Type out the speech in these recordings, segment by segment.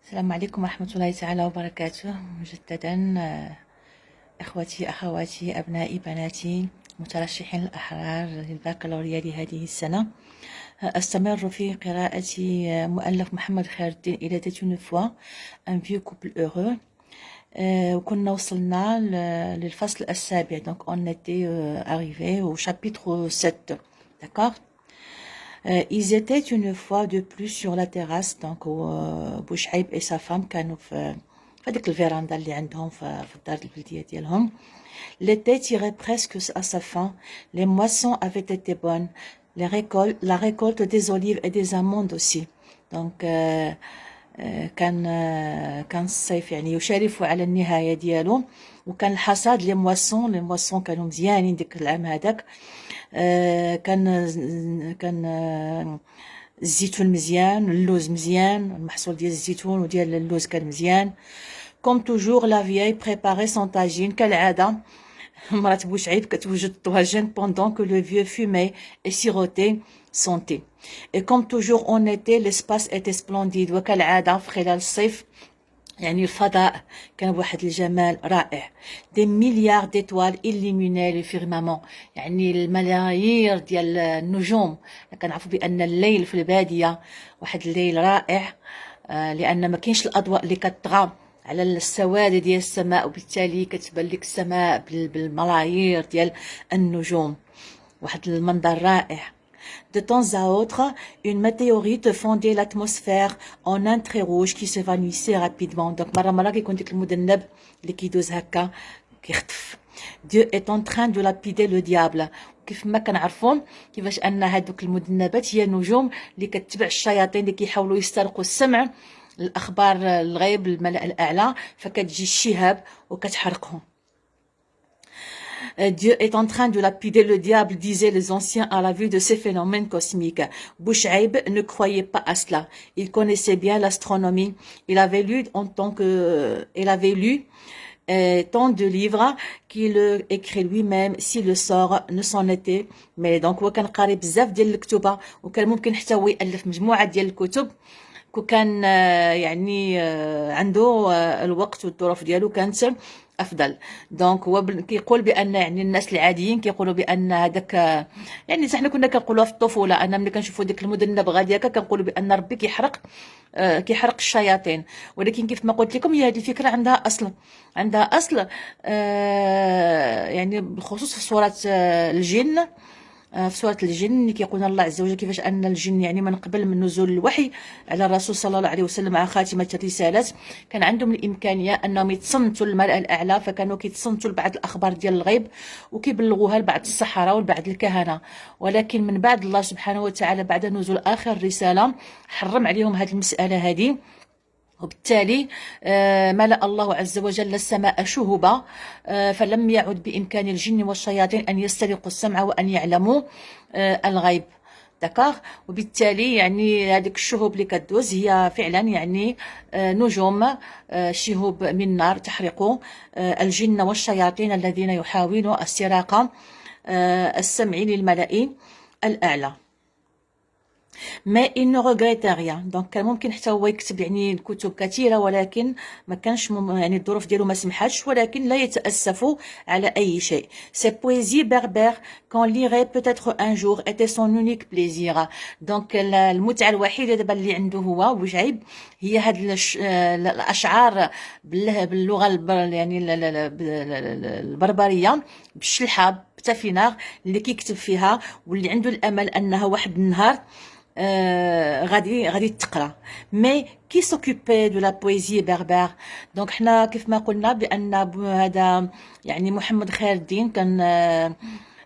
السلام عليكم ورحمة الله تعالى وبركاته مجددا. إخوتي أخواتي أبنائي بناتي مترشحين الأحرار للبكالوريا لهذه السنة، أستمر في قراءة مؤلف محمد خير الدين إلى une fois un vieux couple heureux. وكنا وصلنا للفصل السابع، donc on était arrivé au chapitre 7. D'accord. Ils étaient une fois de plus sur la terrasse. Donc بوشعيب et sa femme كانوا في هذيك الفيراندا اللي عندهم في الدار البلدية ديالهم. L'été tirait presque à sa fin. Les moissons avaient été bonnes. La récolte des olives et des amandes aussi. Donc كان الصيف يعني يشارف على النهاية ديالو، وكان الحصاد لي مواسون كانوا مزيانين ديك العام هذاك. كان الزيتون مزيان، اللوز مزيان، المحصول ديال الزيتون وديال اللوز كان مزيان. كوم توجور لا فياي بريباري سون طاجين، كالعاده مرات بوشعيب كتوجد الطواجن pendant que le vieux fumait et sirotait son thé. Et comme toujours en été l'espace était splendide، وكالعاده في خلال الصيف يعني الفضاء كان بواحد الجمال رائع. دي مليار ديتوال إليميني لو فيرمامون، يعني الملايير ديال النجوم. كنعرفوا بان الليل في الباديه واحد الليل رائع، لان ما كاينش الاضواء اللي كتطغى على السواد ديال السماء، وبالتالي كتبان لك السماء بالملايير ديال النجوم، واحد المنظر رائع. De temps à autre, une météorite fondait l'atmosphère en un trait rouge qui s'évanouissait rapidement. Donc, مرة كيكون ديك المذنب اللي كيدوز هكا كيختف. Dieu est en train de lapider le diable. كيف ما كنعرفوا كيفاش ان هذوك المذنبات هي نجوم اللي كتبع الشياطين اللي كيحاولوا يسترقوا السمع، الاخبار الغيب، الملأ الاعلى، فكتجي الشهاب وكتحرقهم. Dieu est en train de lapider le diable, disaient les anciens à la vue de ces phénomènes cosmiques. Bouchaïb ne croyait pas à cela. Il connaissait bien l'astronomie. Il avait lu tant de livres qu'il écrit lui-même si le sort ne s'en était. Mais donc هو كان قاري بزاف ديال الكتب، وكان ممكن حتى هو يألف مجموعة ديال الكتب كان يعني عنده الوقت والظروف ديالو كانت افضل. دونك هو كيقول بان يعني الناس العاديين كيقولوا بان هذاك يعني حنا كنا كنقولوها في الطفوله، انا ملي كنشوفوا ديك المذنب غادي هكا كنقولوا بان ربي كيحرق الشياطين. ولكن كيف ما قلت لكم هي هذه الفكره عندها اصل يعني بالخصوص في سوره الجن. في سورة الجن اللي كيقول الله عز وجل كيفاش ان الجن يعني من قبل من نزول الوحي على الرسول صلى الله عليه وسلم مع خاتمة الرسالات كان عندهم الامكانيه انهم يتصنتوا الملأ الاعلى، فكانوا كيتصنتوا لبعض الاخبار ديال الغيب وكيبلغوها لبعض السحرة ولبعض الكهنه. ولكن من بعد الله سبحانه وتعالى بعد نزول اخر رساله حرم عليهم هذه المساله هذه، وبالتالي ملأ الله عز وجل السماء شهبا، فلم يعد بإمكان الجن والشياطين أن يسترقوا السمع وأن يعلموا الغيب. دكار. وبالتالي يعني هذيك الشهب اللي كدوز هي فعلا يعني نجوم، شهوب من نار تحرق الجن والشياطين الذين يحاولون استراق السمع للملأ الأعلى. mais il ne regrette rien. donc كان ممكن حتى هو يكتب يعني الكتب كثيره، ولكن ما كانش يعني الظروف ديالو ما سمحاتش، ولكن لا يتأسف على اي شيء. ces poésies berbères qu'on lirait peut-être un jour était son unique plaisir. donc المتعه الوحيده دابا اللي عنده هو بوشعيب هي هاد الاشعار باللغه يعني البربريه بالشلحه بتافيناغ اللي كيكتب فيها، واللي عنده الامل انها واحد النهار غادي تقرا. مي كي سوكوبي دو لا بويزي بربر. دونك حنا كيف ما قلنا بان هذا يعني محمد خير الدين كان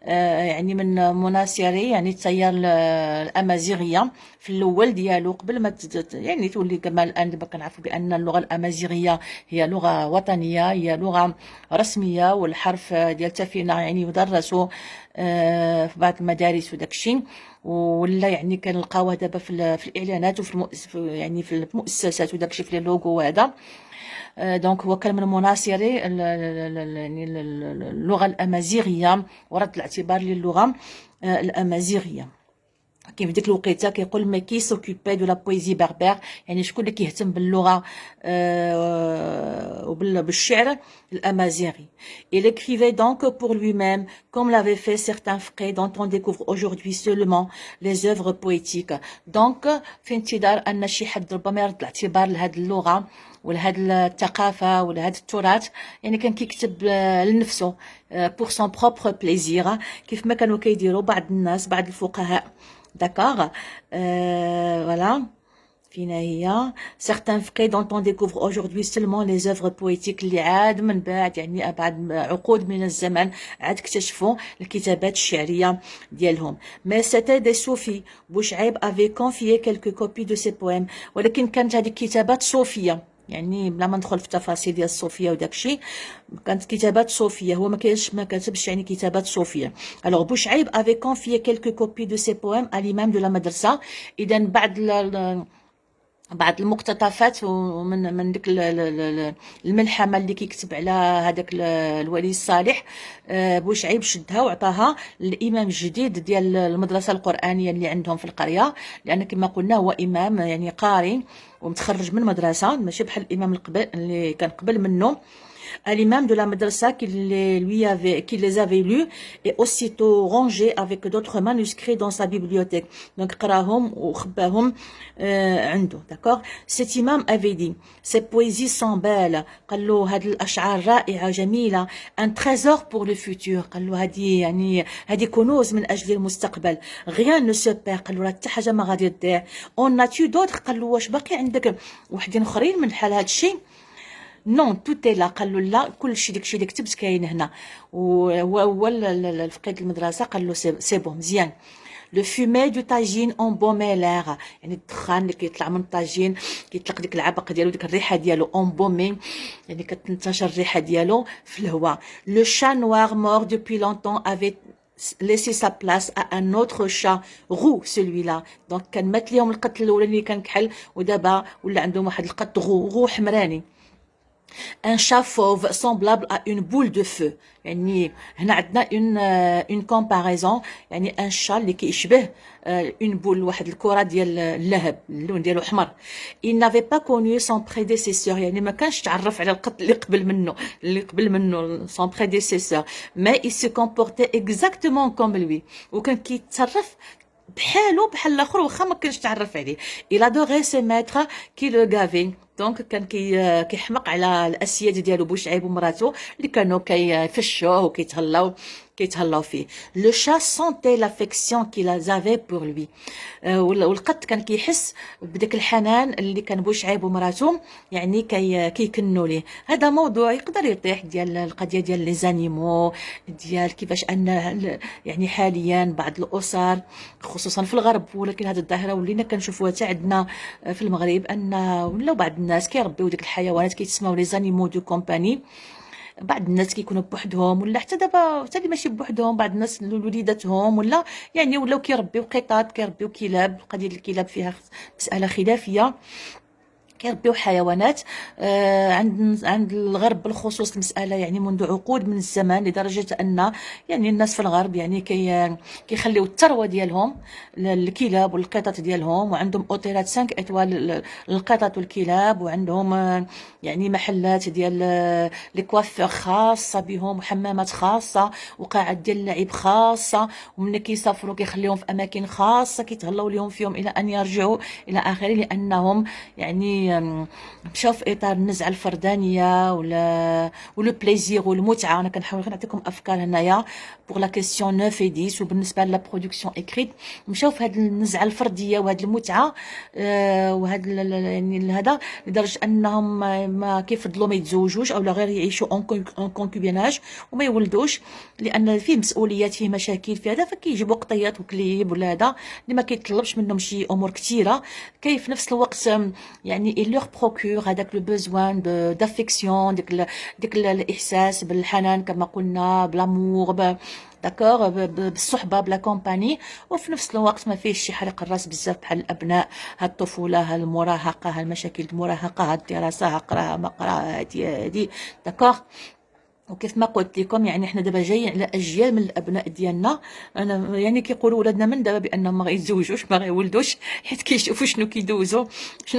يعني من مناصري يعني التيار الامازيغيه في الاول ديالو، قبل ما يعني تولي كما الان دابا كنعرفوا بان اللغه الامازيغيه هي لغه وطنيه، هي لغه رسميه، والحرف ديال تافينا يعني يدرس في بعض المدارس وداكشي، ولا يعني كنلقاوها دابا في الاعلانات وفي يعني في المؤسسات وداكشي في اللوغو هذا. دونك هو كان من مناصري يعني اللغه الامازيغيه ورد الاعتبار للغه الامازيغيه. كاين في ديك الوقيته كيقول مي كي سوكوبي دو لا بويزي بربر، يعني شكون اللي كيهتم باللغه وبالشعر الامازيغي. Il écrivait donc pour lui-même comme l'avaient fait certains frères dont on découvre aujourd'hui seulement les œuvres poétiques. donc في انتظار ان شي حد ربما يرد الاعتبار لهذه اللغه ولهذه الثقافه ولهذا التراث، يعني كان كيكتب لنفسه pour son propre plaisir، كيف ما كانوا كيديروا بعض الناس بعض الفقهاء. D'accord. Voilà. فينا هي certains faits dont on découvre aujourd'hui seulement les œuvres poétiques اللي عاد من بعد يعني بعد عقود من الزمن عاد اكتشفوا الكتابات الشعرية ديالهم. mais c'était des soufis. بوشعيب avait confié quelques copies de ses poèmes، ولكن كانت هذه كتابات صوفية، يعني بلا ما ندخل في التفاصيل ديال الصوفيه وداكشي، كانت كتابات صوفيه، هو ما كتبش يعني كتابات صوفيه. الوغ بوشعيب افي كونفيي كيلكو كوبي دو سي بويم ا l'imam de la مدرسه. اذا بعض المقتطفات من ديك الملحمه اللي كيكتب على هذاك الولي الصالح، بوشعيب شدها وعطاها للامام الجديد ديال المدرسه القرانيه اللي عندهم في القريه، لان كما قلنا هو امام يعني قاري ومتخرج من مدرسه، ماشي بحال الامام اللي كان قبل منه. À l'imam de la madrasa qui les avait lus et aussitôt rangés avec d'autres manuscrits dans sa bibliothèque. Donc, قراهم وخباهم عنده. D'accord. Cet imam avait dit: ces poésies sont belles. قال له هذه الأشعار رائعة جميلة. Un trésor pour le futur. قال له هذه كنوز من أجل المستقبل. Rien ne se perd. قال له راه حتى حاجة ما غادي تضيع. On a-tu d'autres؟ قال له واش باقي عندك وحدين آخرين من حال هذا الشيء؟ نون توتي لا. قال له لا، كل شيء داكشي اللي كتبت كاين هنا. وهو الفقيد المدرسه قال له سي بون مزيان. لو فومي دو تاجين اون بومي لير، يعني الدخان اللي كيطلع من الطاجين كيطلق ديك العبق ديالو، ديك الريحه ديالو اون بومي، يعني كتنتشر الريحه ديالو في الهواء. لو شا نوار مور دوبي لونتون افي laisser sa place à un autre chat roux celui-là. donc كان مات ليهم القط الاولاني اللي كان كحل، ودابا ولا عندهم واحد القط غو حمراني. un chat fauve semblable à une boule de feu. يعني هنا عندنا une comparaison، يعني un chat اللي كيشبه une boule، واحد الكره ديال اللهب، اللون ديالو احمر. il n'avait pas connu son prédécesseur، يعني ما كانش تعرف على القط اللي قبل منه son prédécesseur، mais il se comportait exactement comme lui، وكان كيتصرف بحالو بحال الاخر واخا ما كانش تعرف عليه. il adorait ses maîtres qui le gavaient. دونك كان كيحمق على الاسياد ديالو بوشعيب ومراته اللي كانوا كيفشوه وكيتهلاو فيه. لو شا سونتي لافيكسيون كي لازافي بور لوي، والقط كان كيحس بداك الحنان اللي كان بوشعيب ومراته يعني كيكنوا ليه. هذا موضوع يقدر يطيح ديال القضيه ديال لي زانيمو، ديال كيفاش ان يعني حاليا بعض الاسر خصوصا في الغرب، ولكن هذه الظاهره ولينا كنشوفوها حتى عندنا في المغرب، ان ولاو بعض الناس كيربيو ديك الحيوانات كيتسموا لي زانيمو دو كومباني. بعض الناس كيكونوا بوحدهم، ولا حتى دابا حتى اللي ماشي بوحدهم، بعض الناس وليداتهم ولا يعني ولاو كيربيو قطط، كيربيو كلاب. القضيه ديال الكلاب فيها مساله خلافيه، كيربيو حيوانات عند الغرب بالخصوص المساله يعني منذ عقود من الزمان، لدرجه ان يعني الناس في الغرب يعني كيخليو الثروه ديالهم الكلاب والقطط ديالهم، وعندهم اوتيلات 5 ايطوال للقطط والكلاب، وعندهم يعني محلات ديال لي كوافور خاصه بهم، وحمامات خاصه، وقاعات ديال اللعب خاصه، وملي كيسافروا كيخليهم في اماكن خاصه كيتهلاو لهم فيهم الى ان يرجعوا الى اخره، لانهم يعني مشاو في اطار النزعه الفردانيه ولا ولو بليزير والمتعه. انا كنحاول نعطيكم افكار هنايا بوغ لا كيسيون 9 و 10، وبالنسبه لا برودكسيون اكريت مشاو في هذه النزعه الفرديه وهذه المتعه وهذا يعني هذا، لدرجه انهم ما كيفضلوا ما يتزوجوش او لا غير يعيشوا اون كونكوبيناج وما يولدوش، لان فيه مسؤوليات، فيه مشاكل في هذا، فكيجيبوا قطيات وكليب ولا هذا اللي ما كيطلبش منهم شي امور كثيره. كاين في نفس الوقت يعني il leur procure هذاك لو بوزوان دافيكسيون، ديك الاحساس بالحنان كما قلنا، بلامور، داكور، بالصحبه، بلا كومباني، وفي نفس الوقت ما فيهش شي حرق الراس بزاف بحال الابناء، هالطفوله، هالمراهقه، هالمشاكل المراهقه، هالدراسه، هقراها ما قراها، هادي داكور. وكيف ما قلت لكم يعني حنا دابا جايين على اجيال من الابناء ديالنا. انا يعني كيقولوا ولادنا من دابا بانهم ما غيتزوجوش ما غيولدوش حيت كيشوفوا شنو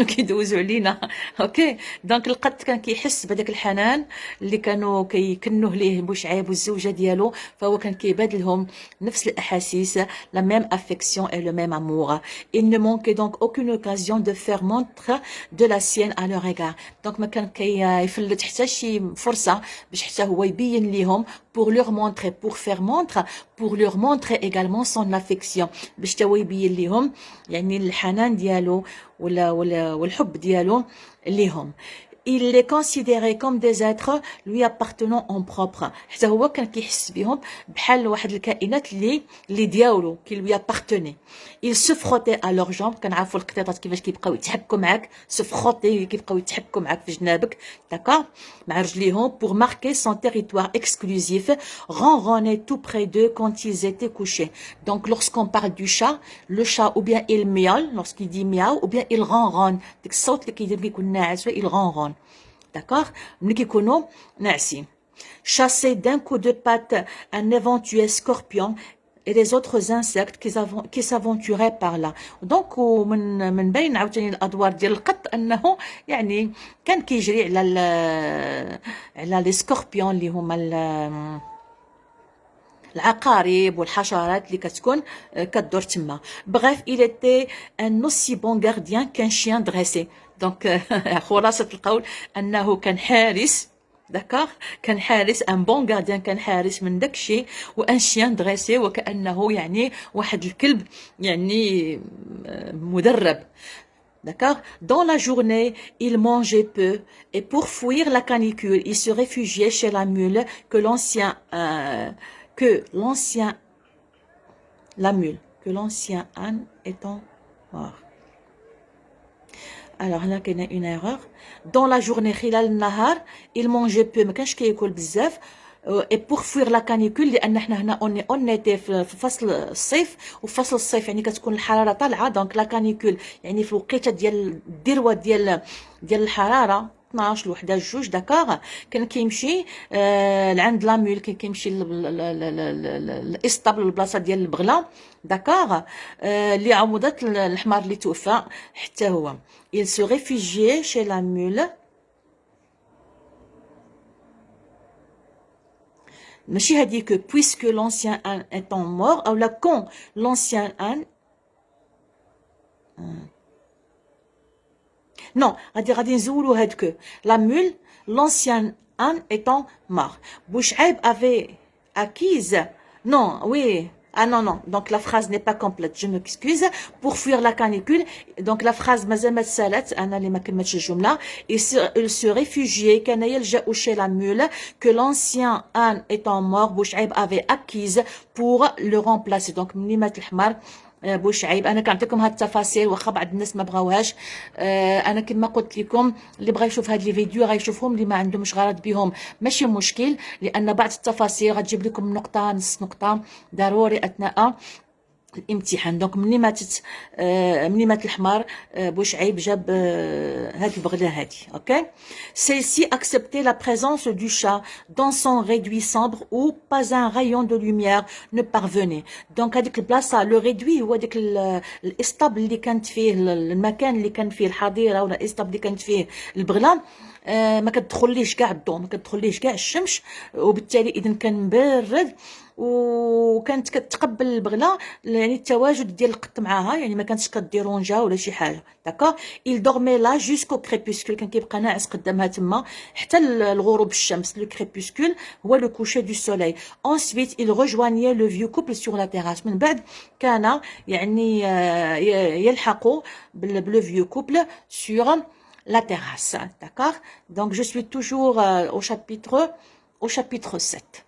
كيدوزوا علينا. اوكي دونك القط كان كيحس بهذاك الحنان اللي كانوا كيكنوه ليه بوشعيب والزوجه ديالو، فهو كان كيبادلهم نفس الاحاسيس، la même affection et le même amour. Il ne manquait donc aucune occasion de faire montre de la sienne à leur égard. donc ما كان كيفلت حتى شي فرصه باش حتى هو يبين ليهم pour leur montrer pour leur montrer également son affection باش تا هو يبين ليهم يعني الحنان ديالو ولا والحب ديالو ليهم. Il les considérait comme des êtres lui appartenant en propre. حتى هو كان كيحس بهم بحال واحد الكائنات اللي ديالو كي lui appartenaient. Il se frottait à leurs jambes. كنعرفوا القطيطات كيفاش كيبقاو يتحكوا معاك se frotter كيبقاو يتحكوا معاك في جنابك d'accord مع رجليهم pour marquer son territoire exclusif, ronronner tout près d'eux quand ils étaient couchés. Donc lorsqu'on parle du chat, le chat ou bien il miaule lorsqu'il dit miaou ou bien il ronronne. ديك الصوت اللي كيدير كيكون ناعس il ronronne. D'accord ملي كيكونوا ناعسين. Chasser d'un coup de patte un éventuel scorpion et les autres insectes qui s'aventuraient par là. donc من بين عاوتاني الادوار ديال القط انه يعني كان كيجري على لي سكوربيون اللي هما العقارب والحشرات اللي كتكون كدور تما. bref il était un aussi bon gardien qu'un chien dressé. donc خلاصة القول انه كان حارس داكوغ كان حارس ان بون غارديان كان حارس من داكشي وان شيان دريسي وكانه يعني واحد الكلب يعني مدرب. D'accord. Dans la journée, il mangeait peu et pour fuir la canicule, il se réfugiait chez la mule que l'ancien âne étant mort. alors هنا كاينه une erreur. dans la journée خلال النهار il mangeait peu ما كانش كياكل بزاف et pour fuir la canicule لان حنا هنا اون ايتي في فصل الصيف وفصل الصيف يعني كتكون الحراره طالعه. دونك لا كانيكول يعني في الوقيته ديال الذروه ديال الحراره 12 لوحده جوج داكوغ كان كيمشي لعند لامول كيمشي للاسطبل البلاصه ديال البغله داكوغ اللي عوضت الحمار اللي توفى حتى هو. il se réfugiait chez la mule ماشي هذيك puisque l'ancien âne étant mort او لا quand l'ancien âne non غادي نزولوا هاد la mule l'ancien âne étant mort. Bouchaïb avait acquise non oui ah non donc la phrase n'est pas complète je m'excuse. pour fuir la canicule donc la phrase مازال ما تسالت انا اللي ما كملتش الجمله. il se réfugiait كان يلجأ chez la mule que l'ancien âne étant mort Bouchaïb avait acquise pour le remplacer. donc ملي مات الحمار بوشعيب انا كنعطيكم هاد التفاصيل واخا بعض الناس ما بغاوهاش. انا كما قلت لكم اللي بغى يشوف هاد لي فيديو غيشوفهم، اللي ما عندهمش غرض بهم ماشي مشكل، لان بعض التفاصيل غتجيب لكم نقطه نص نقطه ضروري اثناء الامتحان. دونك ملي مات الحمار بوشعيب جاب هاد البغله هادي. اوكي celle-ci acceptait la présence du chat dans son réduit sombre où pas un rayon de lumière ne parvenait. دونك هذيك البلاصه لو ريدوي هو ديك الاسطبل اللي كانت فيه المكان اللي كان فيه الحظيره ولا الاسطبل اللي كانت فيه البغله ما كتدخليش كاع الضوء، ما كتدخليش كاع الشمس، وبالتالي اذا كان مبرد وكانت كتقبل البغله يعني التواجد ديال القط معاها، يعني ما كانتش كديرونجا ولا شي حاجه. داكوغ il dormait là jusqu'au crépuscule، كان كيبقى ناعس قدامها تما حتى الغروب الشمس. لو crépuscule هو لو coucher du soleil. ensuite il rejoignait le vieux couple sur la terrasse. من بعد كان يعني يلحقوا بلو vieux couple sur la terrasse. D'accord. donc je suis toujours au chapitre 7.